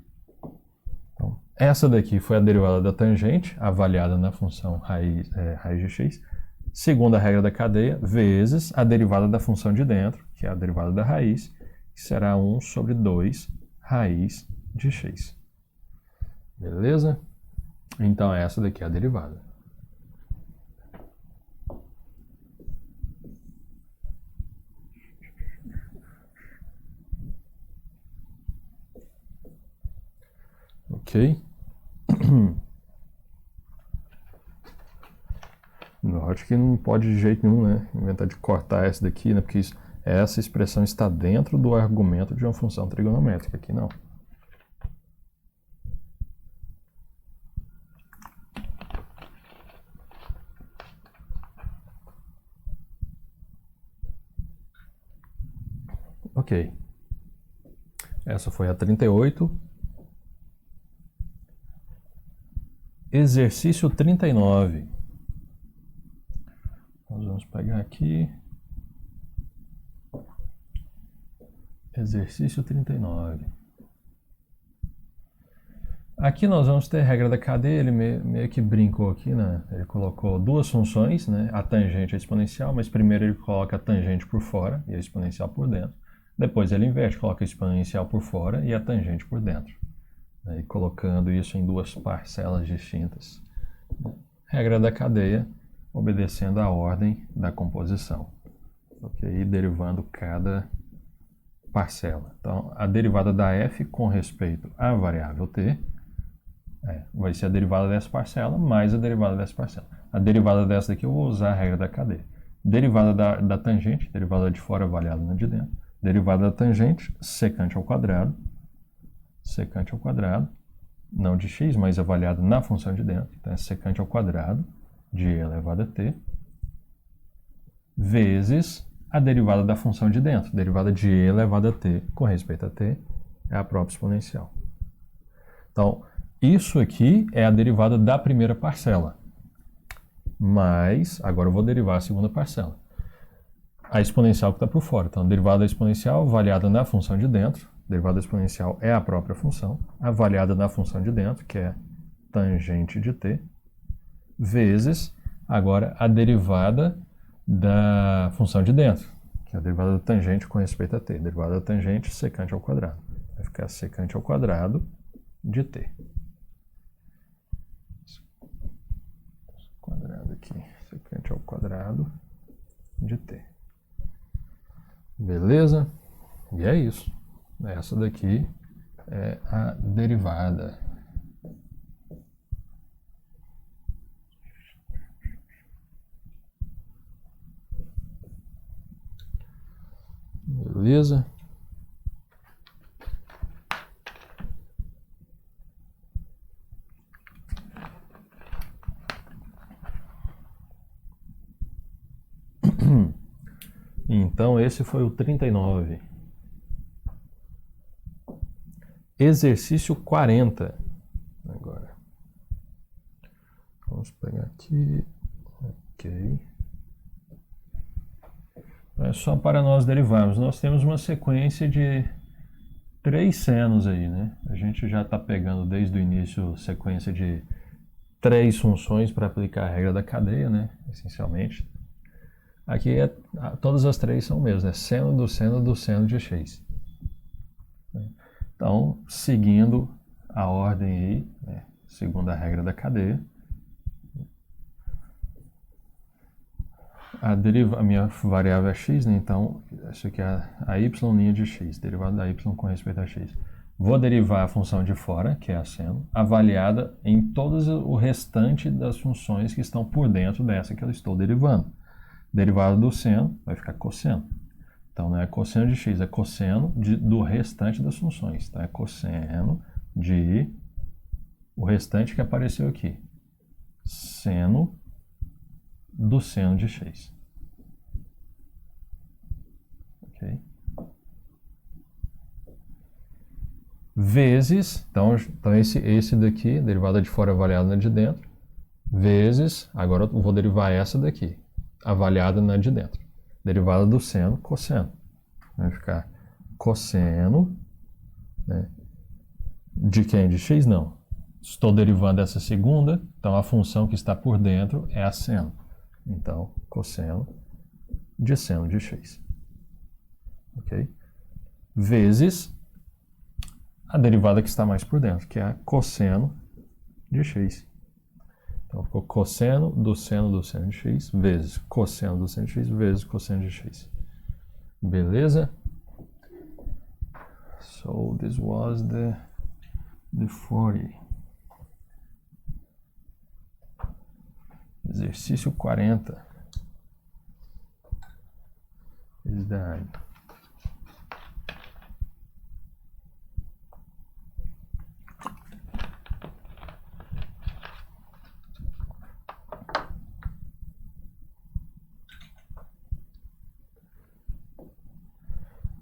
Então, essa daqui foi a derivada da tangente, avaliada na função raiz de x, segundo a regra da cadeia, vezes a derivada da função de dentro, que é a derivada da raiz, que será 1 sobre 2 raiz de x. Beleza? Então, essa daqui é a derivada. Ok? Note que não pode de jeito nenhum, né, inventar de cortar essa daqui, né, porque essa expressão está dentro do argumento de uma função trigonométrica. Aqui não. Ok. Essa foi a 38. Exercício 39. Nós vamos pegar aqui. Exercício 39. Aqui nós vamos ter a regra da cadeia, ele meio que brincou aqui, né? Ele colocou duas funções, né? A tangente e a exponencial, mas primeiro ele coloca a tangente por fora e a exponencial por dentro. Depois ele inverte, coloca a exponencial por fora e a tangente por dentro. E colocando isso em duas parcelas distintas. Regra da cadeia, obedecendo à ordem da composição. Ok? E derivando cada parcela. Então, a derivada da f com respeito à variável t vai ser a derivada dessa parcela mais a derivada dessa parcela. A derivada dessa daqui eu vou usar a regra da cadeia. Derivada da tangente, derivada de fora avaliada na de dentro. Derivada da tangente, secante ao quadrado, não de x, mas avaliada na função de dentro. Então, é secante ao quadrado de e elevado a t, vezes a derivada da função de dentro. Derivada de e elevado a t com respeito a t é a própria exponencial. Então, isso aqui é a derivada da primeira parcela. Mas, agora eu vou derivar a segunda parcela. A exponencial que está por fora. Então, a derivada da exponencial avaliada na função de dentro. A derivada exponencial é a própria função, avaliada na função de dentro, que é tangente de t, vezes, agora, a derivada da função de dentro, que é a derivada da tangente com respeito a t. Derivada da tangente secante ao quadrado. Vai ficar secante ao quadrado de t. Quadrado aqui, secante ao quadrado de t. Beleza? E é isso. Essa daqui é a derivada. Beleza? Então, esse foi o 39. Exercício 40. Agora. Vamos pegar aqui. Ok. É só para nós derivarmos. Nós temos uma sequência de 3 senos aí, né? A gente já está pegando desde o início sequência de 3 funções para aplicar a regra da cadeia, né? Essencialmente. Aqui todas as 3 são o mesmo, né? Seno do seno do seno de x. Então, seguindo a ordem aí, né? Segundo a regra da cadeia, a minha variável é x, né? Então, isso aqui é a y' de x, derivada da y com respeito a x. Vou derivar a função de fora, que é a seno, avaliada em todo o restante das funções que estão por dentro dessa que eu estou derivando. Derivada do seno vai ficar cosseno. Então, não é cosseno de x, é cosseno do restante das funções. Então, é cosseno de o restante que apareceu aqui. Seno do seno de x. Ok? Vezes, então esse daqui, derivada de fora avaliada na de dentro, vezes, agora eu vou derivar essa daqui. avaliada na de dentro. Derivada do seno, cosseno. Vai ficar cosseno, né? De quem? De x? Não. Estou derivando essa segunda, então a função que está por dentro é a seno. Então, cosseno de seno de x. Ok? Vezes a derivada que está mais por dentro, que é a cosseno de x. Então, ficou cosseno do seno de x vezes cosseno do seno de x vezes cosseno de x. Beleza? So, this was the 40. Exercício 40. Felicidade.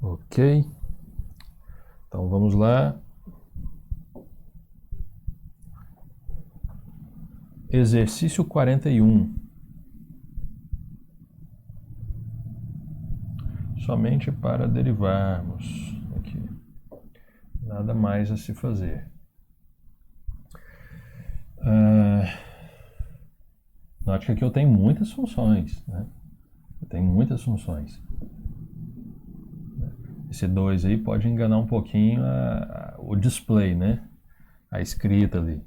Ok. Então vamos lá. Exercício 41. Somente para derivarmos. Aqui. Nada mais a se fazer. Note que aqui eu tenho muitas funções, né? Eu tenho muitas funções. Esse 2 aí pode enganar um pouquinho o display, né? A escrita ali.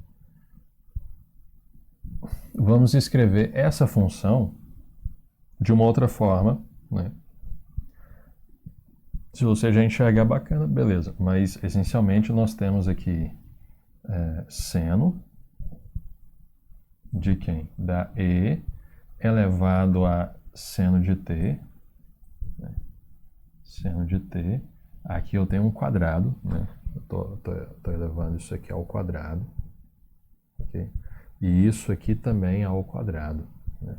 Vamos escrever essa função de uma outra forma, né? Se você já enxergar bacana, beleza. Mas, essencialmente, nós temos aqui seno de quem? Da E elevado a seno de T. Né? Seno de T. Aqui eu tenho um quadrado, né? Eu tô elevando isso aqui ao quadrado. Ok? E isso aqui também ao quadrado. Né?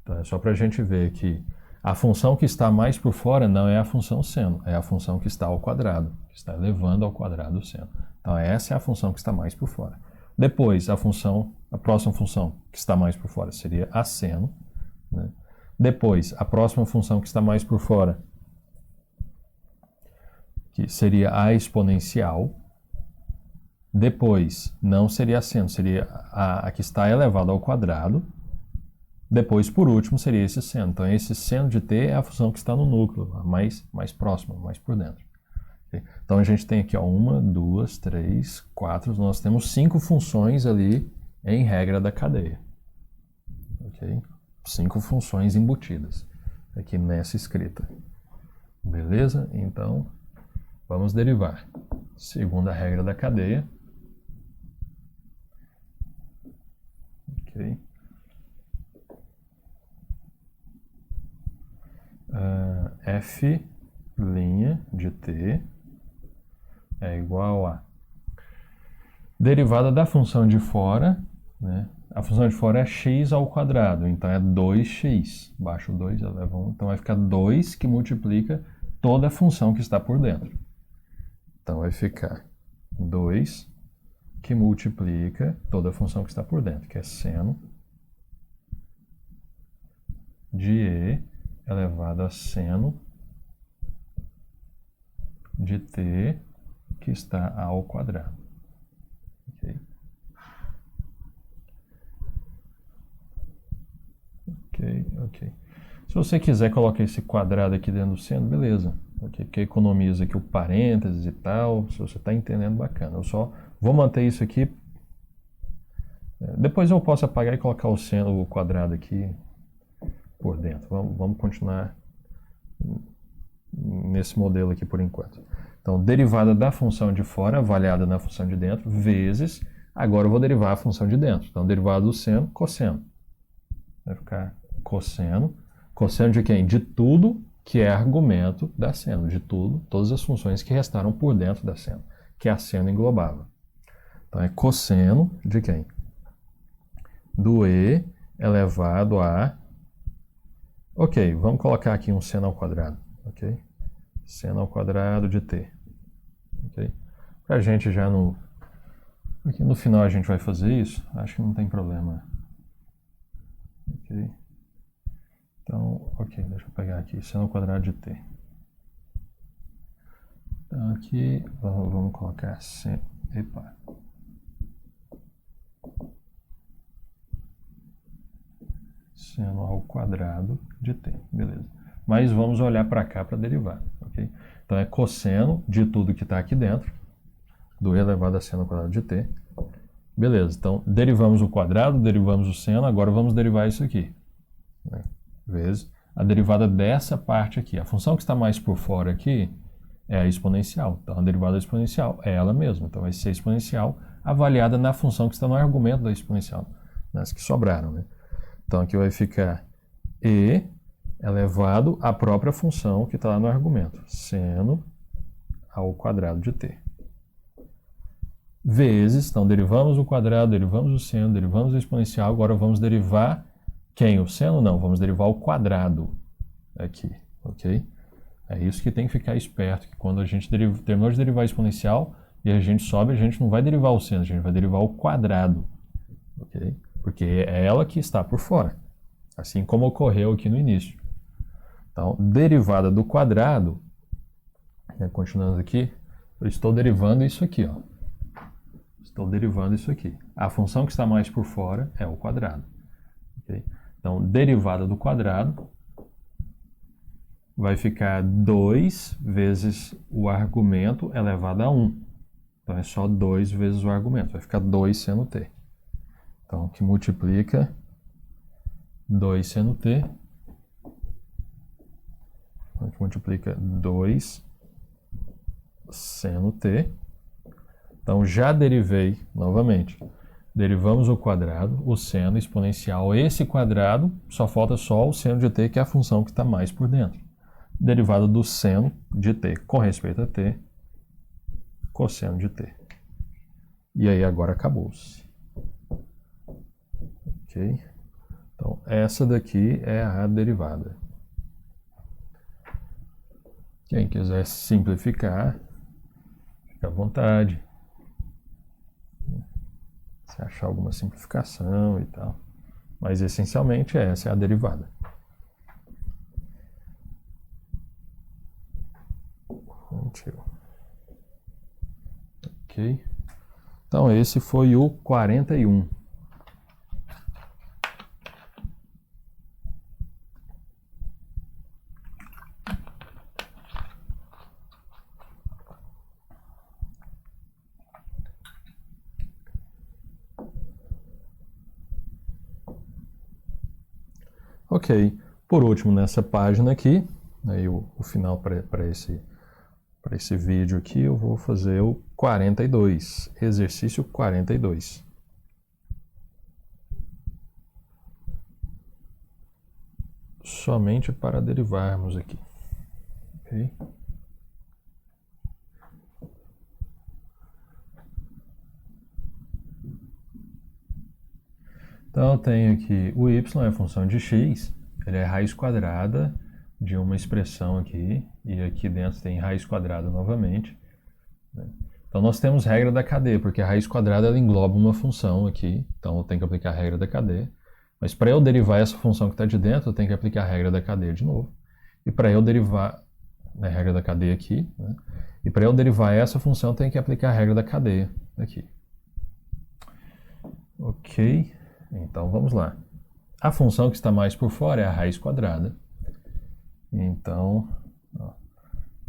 Então, é só para a gente ver que a função que está mais por fora não é a função seno, é a função que está ao quadrado, que está elevando ao quadrado o seno. Então, essa é a função que está mais por fora. Depois, a próxima função que está mais por fora seria a seno. Né? Depois, a próxima função que está mais por fora, que seria a exponencial. Depois, não seria a seno, seria a que está elevada ao quadrado. Depois, por último, seria esse seno. Então, esse seno de t é a função que está no núcleo, a mais próxima, mais por dentro. Okay? Então, a gente tem aqui 1, 2, 3, 4. Nós temos 5 funções ali em regra da cadeia. Okay? 5 funções embutidas aqui nessa escrita. Beleza? Então, vamos derivar. Segunda regra da cadeia. Ok. F' de t é igual a derivada da função de fora, né? A função de fora é x ao quadrado, então é 2x. Baixo 2, eleva 1, então vai ficar 2 que multiplica toda a função que está por dentro. Então vai ficar 2 que multiplica toda a função que está por dentro, que é seno de E elevado a seno de t que está ao quadrado. Ok? Ok. Se você quiser colocar esse quadrado aqui dentro do seno, beleza. Okay? Porque economiza aqui o parênteses e tal. Se você está entendendo, bacana. Eu só vou manter isso aqui. Depois eu posso apagar e colocar o seno, o quadrado aqui por dentro. Vamos continuar nesse modelo aqui por enquanto. Então, derivada da função de fora, avaliada na função de dentro, vezes, agora eu vou derivar a função de dentro. Então, derivada do seno, cosseno. Vai ficar cosseno. Cosseno de quem? De tudo que é argumento da seno. De tudo, todas as funções que restaram por dentro da seno, que a seno englobava. Então, é cosseno de quem? Do E elevado a... Ok, vamos colocar aqui um seno ao quadrado. Ok? Seno ao quadrado de t. Ok? Pra gente já no... Aqui no final a gente vai fazer isso. Acho que não tem problema. Ok? Então, ok, deixa eu pegar aqui, seno ao quadrado de t. Então aqui, vamos colocar seno ao quadrado de t, beleza. Mas vamos olhar para cá para derivar, ok? Então é cosseno de tudo que está aqui dentro, do e elevado a seno ao quadrado de t. Beleza, então derivamos o quadrado, derivamos o seno, agora vamos derivar isso aqui, né? Vezes a derivada dessa parte aqui. A função que está mais por fora aqui é a exponencial. Então a derivada exponencial é ela mesma. Então vai ser exponencial avaliada na função que está no argumento da exponencial, nas que sobraram, né? Então aqui vai ficar e elevado à própria função que está lá no argumento, seno ao quadrado de t. Vezes, então derivamos o quadrado, derivamos o seno, derivamos o exponencial, agora vamos derivar quem? O seno? Não, vamos derivar o quadrado aqui, ok? É isso que tem que ficar esperto, que quando a gente terminou de derivar a exponencial e a gente sobe, a gente não vai derivar o seno, a gente vai derivar o quadrado, ok? Porque é ela que está por fora, assim como ocorreu aqui no início. Então, derivada do quadrado, né, continuando aqui, eu estou derivando isso aqui, ó. Estou derivando isso aqui. A função que está mais por fora é o quadrado. Okay? Então, derivada do quadrado vai ficar 2 vezes o argumento elevado a 1. Então, é só 2 vezes o argumento. Vai ficar 2 seno t. Então, que multiplica 2 seno t. Então, que multiplica 2 seno t. Então, já derivei novamente. Derivamos o quadrado, o seno exponencial, esse quadrado, só falta só o seno de t, que é a função que está mais por dentro. Derivada do seno de t com respeito a t, cosseno de t. E aí agora acabou-se. Ok? Então, essa daqui é a derivada. Quem quiser simplificar, fica à vontade. Se achar alguma simplificação e tal. Mas essencialmente essa é a derivada. Ok. Então esse foi o 41. Ok, por último nessa página aqui, aí o final para esse vídeo aqui, eu vou fazer o 42, exercício 42. Somente para derivarmos aqui. Ok? Então eu tenho aqui o y é a função de x, ele é raiz quadrada de uma expressão aqui, e aqui dentro tem raiz quadrada novamente, né? Então nós temos regra da cadeia, porque a raiz quadrada ela engloba uma função aqui, então eu tenho que aplicar a regra da cadeia. Mas para eu derivar essa função que está de dentro, eu tenho que aplicar a regra da cadeia de novo. E para eu derivar a regra da cadeia aqui, né? E para eu derivar essa função, eu tenho que aplicar a regra da cadeia aqui. Ok, então vamos lá. A função que está mais por fora é a raiz quadrada. Então, ó,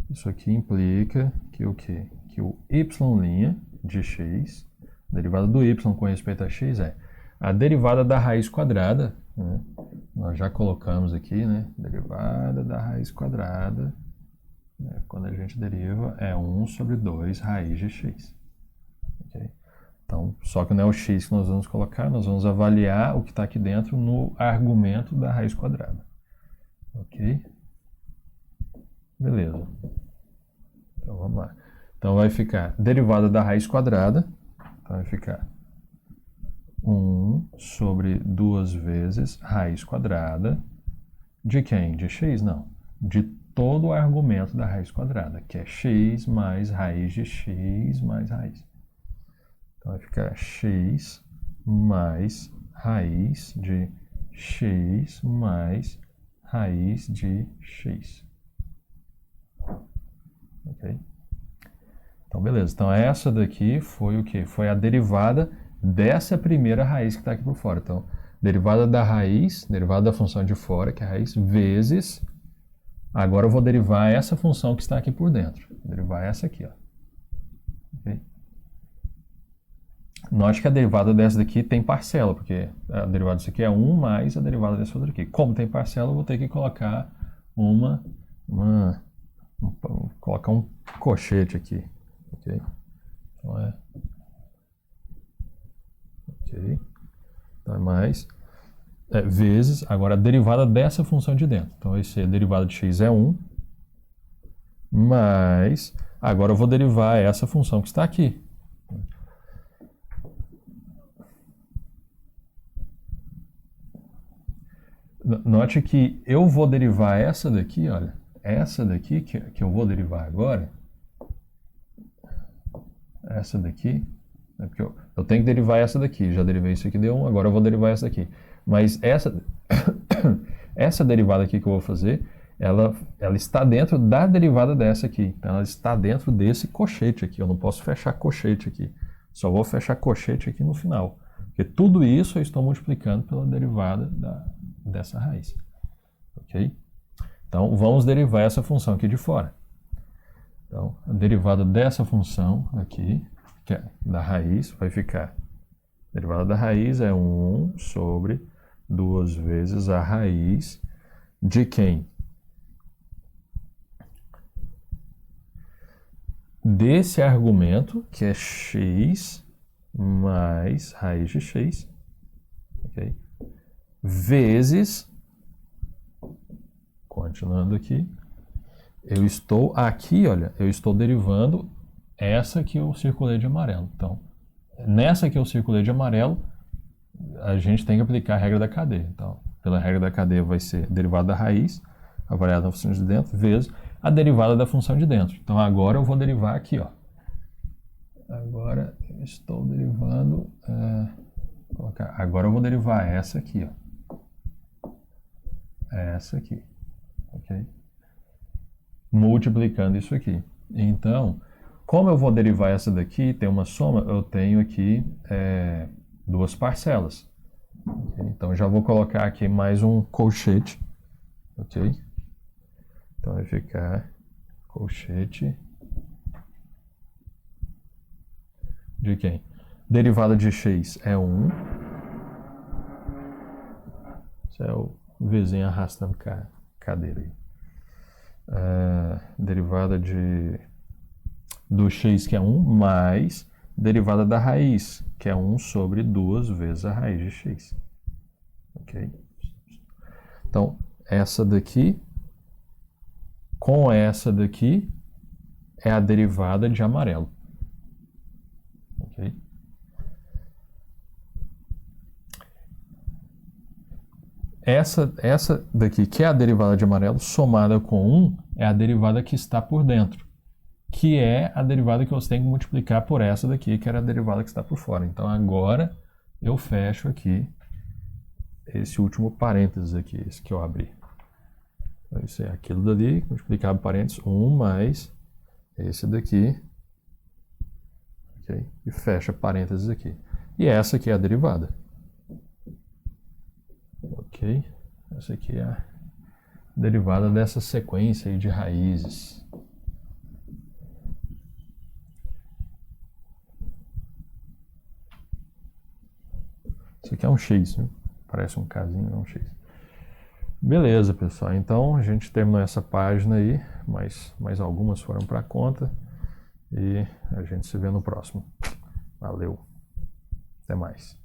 isso aqui implica que o quê? Que o y' de x, a derivada do y com respeito a x é a derivada da raiz quadrada, né? Nós já colocamos aqui, né? Derivada da raiz quadrada, né? Quando a gente deriva, é 1 sobre 2 raiz de x. Okay? Então, só que não é o x que nós vamos colocar, nós vamos avaliar o que está aqui dentro no argumento da raiz quadrada. Ok? Beleza. Então, vamos lá. Então, vai ficar derivada da raiz quadrada, então vai ficar 1 sobre 2 vezes raiz quadrada de quem? De x? Não. De todo o argumento da raiz quadrada, que é x mais raiz de x mais raiz. Então vai ficar x mais raiz de x mais raiz de x. Ok? Então, beleza. Então, essa daqui foi o quê? Foi a derivada dessa primeira raiz que está aqui por fora. Então, derivada da raiz, derivada da função de fora, que é a raiz, vezes... Agora eu vou derivar essa função que está aqui por dentro. Vou derivar essa aqui, ó. Okay? Note que a derivada dessa daqui tem parcela, porque a derivada disso aqui é 1 mais a derivada dessa outra aqui. Como tem parcela, eu vou ter que colocar colocar um cochete aqui. Ok? Então é... Ok. Então é mais... vezes, agora a derivada dessa função de dentro. Então vai ser a derivada de x é 1, mais... Agora eu vou derivar essa função que está aqui. Note que eu vou derivar essa daqui, olha. Essa daqui que eu vou derivar agora. Essa daqui. Porque eu tenho que derivar essa daqui. Já derivei isso aqui, deu 1. Agora eu vou derivar essa daqui. Mas essa derivada aqui que eu vou fazer, ela está dentro da derivada dessa aqui. Então ela está dentro desse cochete aqui. Eu não posso fechar cochete aqui. Só vou fechar cochete aqui no final. Porque tudo isso eu estou multiplicando pela derivada dessa raiz. Ok? Então vamos derivar essa função aqui de fora. Então a derivada dessa função aqui, que é da raiz, vai ficar... A derivada da raiz é 1 sobre 2 vezes a raiz de quem? Desse argumento, que é x mais raiz de x, okay? Vezes, continuando aqui, eu estou aqui, olha, eu estou derivando essa que eu circulei de amarelo. Então, nessa que eu circulei de amarelo, a gente tem que aplicar a regra da cadeia. Então, pela regra da cadeia vai ser a derivada da raiz, a variada da função de dentro, vezes a derivada da função de dentro. Então, agora eu vou derivar aqui, ó. Agora eu estou derivando... agora eu vou derivar essa aqui, ó. Essa aqui. Ok? Multiplicando isso aqui. Então, como eu vou derivar essa daqui, tem uma soma, eu tenho aqui duas parcelas. Okay? Então, já vou colocar aqui mais um colchete. Ok? Então, vai ficar colchete de quem? Derivada de x é 1. Isso é o vizinho arrastando cadeira aí. Derivada do x, que é 1, mais derivada da raiz, que é 1 sobre 2 vezes a raiz de x. Ok? Então, essa daqui com essa daqui é a derivada de amarelo. Ok? Essa daqui, que é a derivada de amarelo, somada com 1, é a derivada que está por dentro, que é a derivada que eu tenho que multiplicar por essa daqui, que era a derivada que está por fora. Então, agora eu fecho aqui esse último parênteses aqui, esse que eu abri. Então, isso é aquilo dali, multiplicado por parênteses, 1 mais esse daqui, okay? E fecha parênteses aqui. E essa aqui é a derivada. Ok? Essa aqui é a derivada dessa sequência aí de raízes. Isso aqui é um x, né? Parece um casinho, é um x. Beleza, pessoal. Então, a gente terminou essa página aí, mas mais algumas foram para conta. E a gente se vê no próximo. Valeu. Até mais.